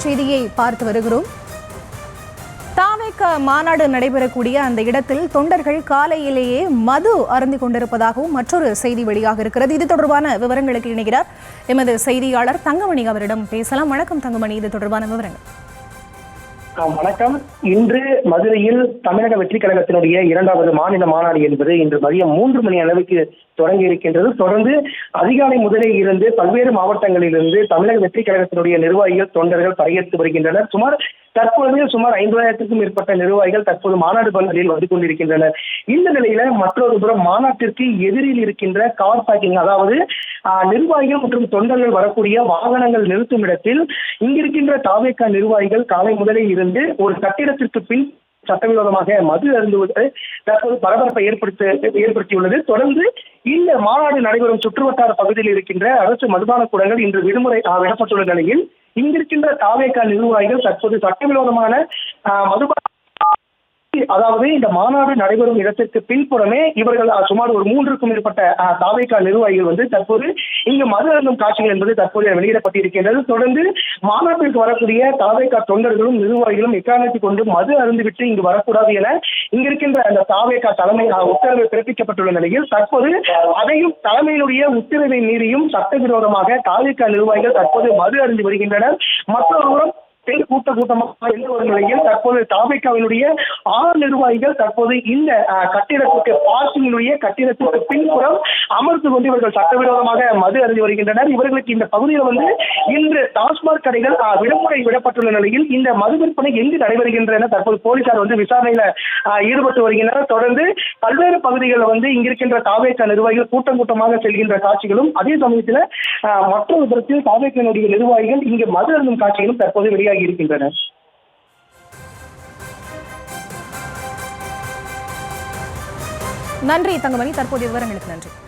செய்தியை பார்த்து வருகிறோம். தாவேக மாநாடு நடைபெறக்கூடிய அந்த இடத்தில் தொண்டர்கள் காலையிலேயே மது அருந்திக் கொண்டிருப்பதாகவும் மற்றொரு செய்தி வெளியாக இருக்கிறது. இது தொடர்பான விவரங்களுக்கு இணைகிறார் எமது செய்தியாளர் தங்கமணி. அவரிடம் பேசலாம். வணக்கம் தங்கமணி, இது தொடர்பான விவரங்கள். வணக்கம். இன்று மதுரையில் தமிழக வெற்றி கழகத்தினுடைய 2வது மாநில மாநாடு என்பது இன்று மதியம் 3 மணி அளவுக்கு தொடங்கி இருக்கின்றது. தொடர்ந்து அதிகாலை முதலே இருந்து பல்வேறு மாவட்டங்களிலிருந்து தமிழக வெற்றி கழகத்தினுடைய நிர்வாகிகள் தொண்டர்கள் பங்கேற்று வருகின்றனர். தற்பொழுது சுமார் 50,000க்கும் மேற்பட்ட நிர்வாகிகள் தற்போது மாநாடு பகுதியில் வந்து கொண்டிருக்கின்றனர். இந்த நிலையில மற்றொரு புறம் மாநாட்டிற்கு எதிரில் இருக்கின்ற கார் பார்க்கிங், அதாவது நிர்வாகிகள் மற்றும் தொண்டர்கள் வரக்கூடிய வாகனங்கள் நிறுத்தும் இடத்தில் இங்கிருக்கின்ற தாவேகா நிர்வாகிகள் காலை முதலே இருந்து ஒரு கட்டிடத்திற்கு பின் சட்டவிரோதமாக மது அருந்துவது தற்போது பரபரப்பை ஏற்படுத்தியுள்ளது. தொடர்ந்து இந்த மாநாடு நடைபெறும் சுற்றுவட்டார பகுதியில் இருக்கின்ற அரசு மதுபான கூடங்கள் இன்று விடுமுறை விடப்பட்டுள்ள நிலையில் இங்கிருக்கின்ற தாவேகா நிர்வாகிகள் தற்போது சட்டவிரோதமான மதுபான, அதாவது இந்த மாநாடு நடைபெறும் இடத்திற்கு பின்புறமே இவர்கள் சுமார் ஒரு 3க்கும் மேற்பட்ட தாவேகா நிர்வாகிகள் வந்து தற்போது இங்கு மது அருந்தும் காட்சிகள் என்பது தற்போது வெளியிடப்பட்டிருக்கின்றது. தொடர்ந்து மாநாட்டிற்கு வரக்கூடிய தாவேகா தொண்டர்களும் நிர்வாகிகளும் எக்காரணத்தை கொண்டு மது அருந்துவிட்டு இங்கு வரக்கூடாது என இங்கிருக்கின்ற அந்த தாவேகா தலைமை உத்தரவு பிறப்பிக்கப்பட்டுள்ள நிலையில் தற்போது அதையும் தலைமையினுடைய உத்தரவை மீறியும் சட்டவிரோதமாக தாவேகா நிர்வாகிகள் தற்போது மது அருந்தி வருகின்றனர். மற்றொரு கூட்டமாக இருந்து வரும் நிலையில் தற்போது தாவேகாவினுடைய 6 நிர்வாகிகள் தற்போது இந்த கட்டிடத்திற்கு பார்க்கிங்கினுடைய கட்டிடத்திற்கு பின்புறம் அமர்ந்து கொண்டு இவர்கள் சட்டவிரோதமாக மது அருந்தி வருகின்றனர். இவர்களுக்கு இந்த பகுதியில் வந்து இன்று டாஸ்மாக் கடைகள் விடுமுறை விடப்பட்டுள்ள நிலையில் இந்த மது விற்பனை எங்கு நடைபெறுகின்றன தற்போது போலீசார் வந்து விசாரணையில ஈடுபட்டு வருகின்றனர். தொடர்ந்து பல்வேறு பகுதிகளில் வந்து இங்கிருக்கின்ற தாவேகா நிர்வாகிகள் கூட்டமாக செல்கின்ற காட்சிகளும், அதே சமயத்தில் மற்றொரு புறத்தில் தாவேகாவினுடைய நிர்வாகிகள் இங்கு மது அருந்தும் காட்சிகளும் தற்போது வெளியாகி இருக்கின்றன. நன்றி தங்கமணி, தற்போதைய விவரங்களுக்கு நன்றி.